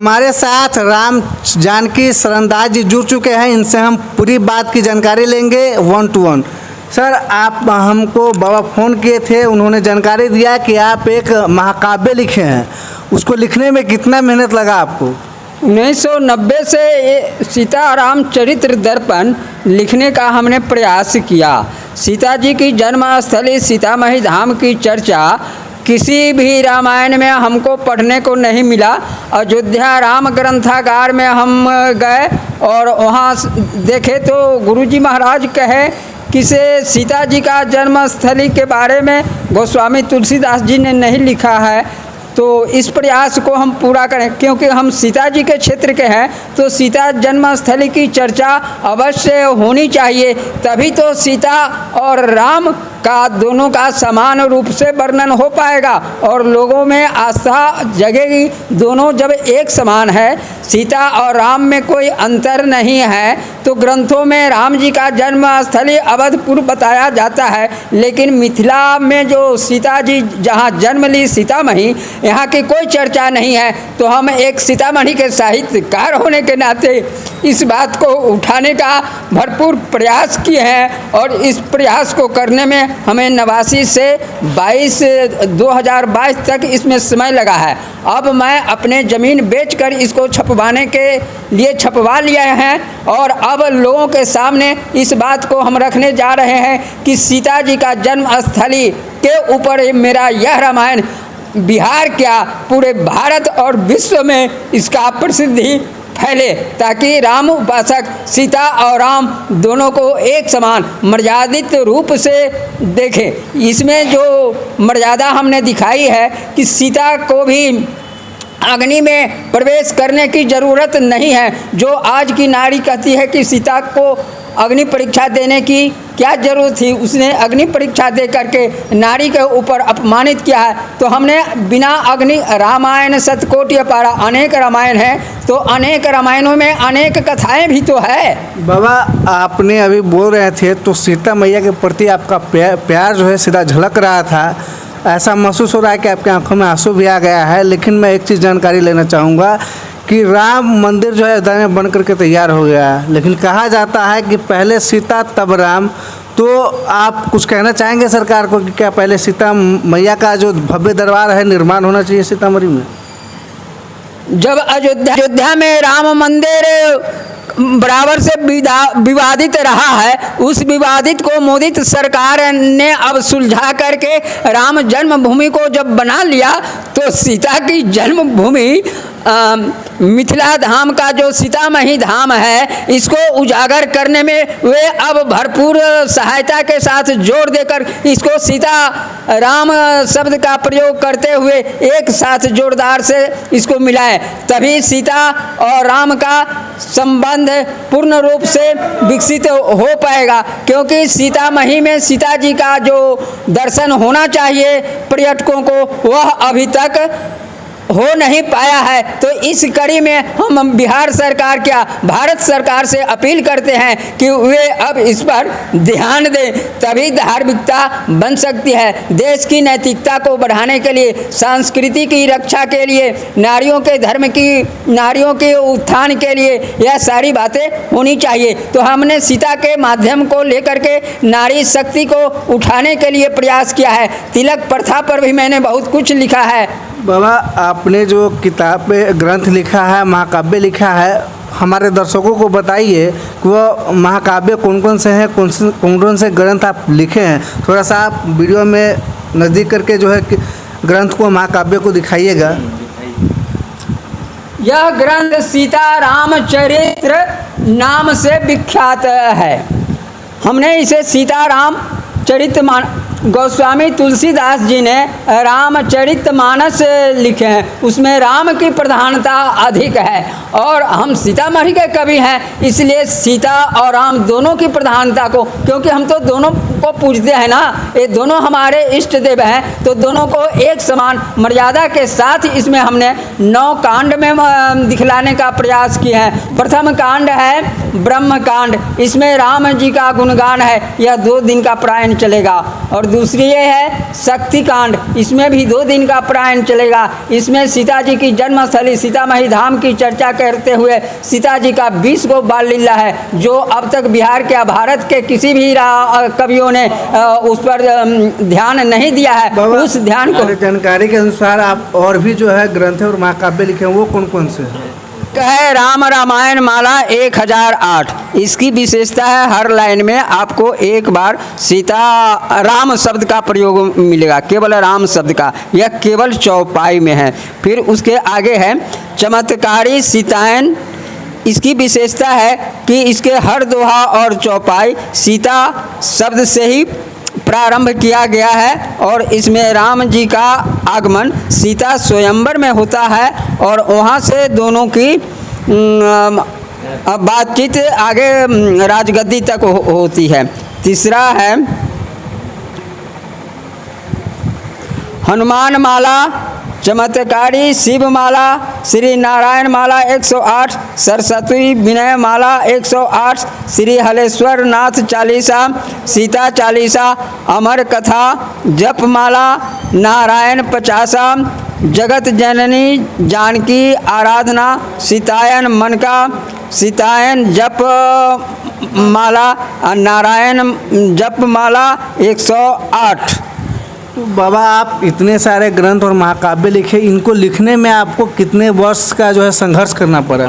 हमारे साथ राम जानकी सरंदाज जी जुड़ चुके हैं। इनसे हम पूरी बात की जानकारी लेंगे 1 to 1। सर, आप हमको बाबा फ़ोन किए थे, उन्होंने जानकारी दिया कि आप एक महाकाव्य लिखे हैं। उसको लिखने में कितना मेहनत लगा आपको? 1990 से सीता राम चरित्र दर्पण लिखने का हमने प्रयास किया। सीता जी की जन्मस्थली सीतामढ़ी धाम की चर्चा किसी भी रामायण में हमको पढ़ने को नहीं मिला। अयोध्या राम ग्रंथागार में हम गए और वहाँ देखे तो गुरुजी महाराज कहे कि से सीता जी का जन्मस्थली के बारे में गोस्वामी तुलसीदास जी ने नहीं लिखा है। तो इस प्रयास को हम पूरा करें, क्योंकि हम सीता जी के क्षेत्र के हैं, तो सीता जन्मस्थली की चर्चा अवश्य होनी चाहिए। तभी तो सीता और राम का दोनों का समान रूप से वर्णन हो पाएगा और लोगों में आस्था जगेगी। दोनों जब एक समान है, सीता और राम में कोई अंतर नहीं है, तो ग्रंथों में राम जी का जन्मस्थली अवधपुर बताया जाता है, लेकिन मिथिला में जो सीता जी जहाँ जन्म ली सीतामढ़ी, यहाँ की कोई चर्चा नहीं है। तो हम एक सीतामढ़ी के साहित्यकार होने के नाते इस बात को उठाने का भरपूर प्रयास किए हैं और इस प्रयास को करने में हमें 89 से 2022 तक इसमें समय लगा है। अब मैं अपने ज़मीन बेचकर इसको छपवाने के लिए छपवा लिए हैं और अब लोगों के सामने इस बात को हम रखने जा रहे हैं कि सीता जी का जन्मस्थली के ऊपर मेरा यह रामायण बिहार क्या पूरे भारत और विश्व में इसका प्रसिद्धि फैले, ताकि राम उपासक सीता और राम दोनों को एक समान मर्यादित रूप से देखें। इसमें जो मर्यादा हमने दिखाई है कि सीता को भी अग्नि में प्रवेश करने की ज़रूरत नहीं है। जो आज की नारी कहती है कि सीता को अग्नि परीक्षा देने की क्या ज़रूरत थी, उसने अग्नि परीक्षा दे करके नारी के ऊपर अपमानित किया है। तो हमने बिना अग्नि रामायण शतकोटि अपारा, अनेक रामायण हैं, तो अनेक रामायणों में अनेक कथाएं भी तो है। बाबा, आपने अभी बोल रहे थे तो सीता मैया के प्रति आपका प्यार जो है सीधा झलक रहा था। ऐसा महसूस हो रहा है कि आपकी आंखों में आंसू भी आ गया है। लेकिन मैं एक चीज़ जानकारी लेना चाहूँगा कि राम मंदिर जो है अयोध्या में बन करके तैयार हो गया, लेकिन कहा जाता है कि पहले सीता तब राम। तो आप कुछ कहना चाहेंगे सरकार को कि क्या पहले सीता मैया का जो भव्य दरबार है निर्माण होना चाहिए सीतामढ़ी में? जब अयोध्या में राम मंदिर बराबर से विवादित रहा है, उस विवादित को मोदी सरकार ने अब सुलझा करके राम जन्मभूमि को जब बना लिया, तो सीता की जन्मभूमि मिथिला धाम का जो सीतामढ़ी धाम है, इसको उजागर करने में वे अब भरपूर सहायता के साथ जोर देकर इसको सीता राम शब्द का प्रयोग करते हुए एक साथ जोरदार से इसको मिलाए, तभी सीता और राम का संबंध पूर्ण रूप से विकसित हो पाएगा। क्योंकि सीतामढ़ी में सीता जी का जो दर्शन होना चाहिए पर्यटकों को, वह अभी तक हो नहीं पाया है। तो इस कड़ी में हम बिहार सरकार क्या भारत सरकार से अपील करते हैं कि वे अब इस पर ध्यान दें, तभी धार्मिकता बन सकती है। देश की नैतिकता को बढ़ाने के लिए, संस्कृति की रक्षा के लिए, नारियों के धर्म की, नारियों के उत्थान के लिए यह सारी बातें होनी चाहिए। तो हमने सीता के माध्यम को लेकर के नारी शक्ति को उठाने के लिए प्रयास किया है। तिलक प्रथा पर भी मैंने बहुत कुछ लिखा है। बाबा, आपने जो किताब ग्रंथ लिखा है, महाकाव्य लिखा है, हमारे दर्शकों को बताइए कि वह महाकाव्य कौन कौन से हैं, कौन कौन से ग्रंथ आप लिखे हैं। थोड़ा सा आप वीडियो में नज़दीक करके जो है ग्रंथ को, महाकाव्य को दिखाइएगा। यह ग्रंथ सीता राम चरित्र नाम से विख्यात है। हमने इसे सीता राम चरित्र गोस्वामी तुलसीदास जी ने रामचरितमानस लिखे हैं, उसमें राम की प्रधानता अधिक है और हम सीतामढ़ी के कवि हैं, इसलिए सीता और राम दोनों की प्रधानता को, क्योंकि हम तो दोनों को को पूजते हैं ना, ये दोनों हमारे इष्ट देव हैं, तो दोनों को एक समान मर्यादा के साथ इसमें हमने 9 कांड में दिखलाने का प्रयास किए हैं। प्रथम कांड है ब्रह्म कांड, इसमें राम जी का गुणगान है, यह 2 दिन का पारायण चलेगा। और दूसरी ये है शक्ति कांड, इसमें भी 2 दिन का पारायण चलेगा। इसमें सीता जी की जन्मस्थली सीतामढ़ी धाम की चर्चा करते हुए सीता जी का 20 गो बाल लीला है, जो अब तक बिहार के भारत के किसी भी कवियों ने उस पर ध्यान नहीं दिया है। उस ध्यान को जानकारी के अनुसार आप और भी जो है ग्रंथ और महाकाव्य लिखे हैं, वो कौन कौन से हैं? है राम रामायण माला 1008। इसकी विशेषता है हर लाइन में आपको एक बार सीता राम शब्द का प्रयोग मिलेगा, केवल राम शब्द का, यह केवल चौपाई में है। फिर उसके आगे है चमत्कारी सीतायन। इसकी विशेषता है कि इसके हर दोहा और चौपाई सीता शब्द से ही प्रारंभ किया गया है, और इसमें राम जी का आगमन सीता स्वयंवर में होता है और वहाँ से दोनों की बातचीत आगे राजगद्दी तक होती है। तीसरा है हनुमान माला, चमत्कारी शिव माला, श्री नारायण माला 108, सरस्वती विनय माला 108, श्री हलेश्वर नाथ चालीसा, सीता चालीसा, अमर कथा, जप माला, नारायण 50, जगत जननी जानकी आराधना, सीतायन मन का, सीतायन जप माला, नारायण जप माला 108। तो बाबा आप इतने सारे ग्रंथ और महाकाव्य लिखे, इनको लिखने में आपको कितने वर्ष का जो है संघर्ष करना पड़ा?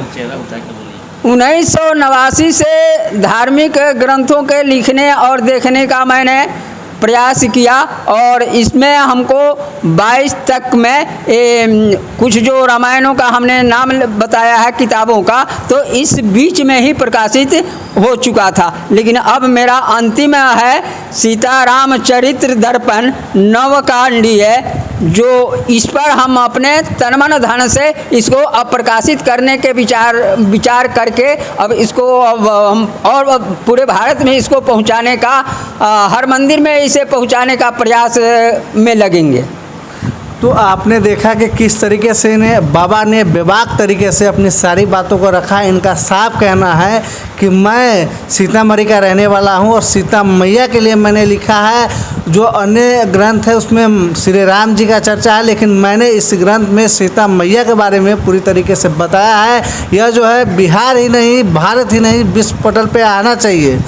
1989 से धार्मिक ग्रंथों के लिखने और देखने का मैंने प्रयास किया, और इसमें हमको 22 तक में कुछ जो रामायणों का हमने नाम बताया है किताबों का, तो इस बीच में ही प्रकाशित हो चुका था। लेकिन अब मेरा अंतिम है सीताराम चरित्र दर्पण नवकांडी है, जो इस पर हम अपने तन मन धन से इसको अब प्रकाशित करने के विचार करके अब इसको हम और पूरे भारत में इसको पहुंचाने का, हर मंदिर में इसे पहुंचाने का प्रयास में लगेंगे। तो आपने देखा कि किस तरीके से बाबा ने बेबाक तरीके से अपनी सारी बातों को रखा। इनका साफ कहना है कि मैं सीतामढ़ी का रहने वाला हूं और सीता मैया के लिए मैंने लिखा है। जो अन्य ग्रंथ है उसमें श्री राम जी का चर्चा है, लेकिन मैंने इस ग्रंथ में सीता मैया के बारे में पूरी तरीके से बताया है। यह जो है बिहार ही नहीं, भारत ही नहीं, विश्व पटल पे आना चाहिए।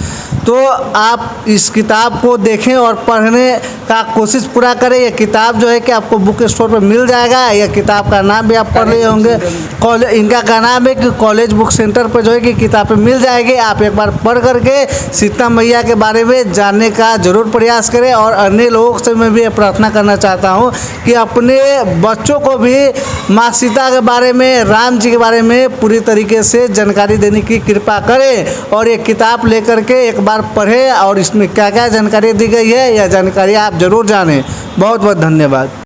तो आप इस किताब को देखें और पढ़ने का कोशिश पूरा करें। यह किताब जो है कि आपको बुक स्टोर पर मिल जाएगा। यह किताब का नाम भी आप पढ़ रहे होंगे, इनका का नाम है कि कॉलेज बुक सेंटर पर जो है कि किताबें मिल जाएगी। आप एक बार पढ़ करके सीता मैया के बारे में जानने का ज़रूर प्रयास करें। और अन्य लोगों से मैं भी प्रार्थना करना चाहता हूँ कि अपने बच्चों को भी माँ सीता के बारे में, राम जी के बारे में पूरी तरीके से जानकारी देने की कृपा करें और एक किताब लेकर के एक बार पढ़ें और इसमें क्या क्या जानकारी दी गई है यह जानकारी आप ज़रूर जानें। बहुत बहुत धन्यवाद।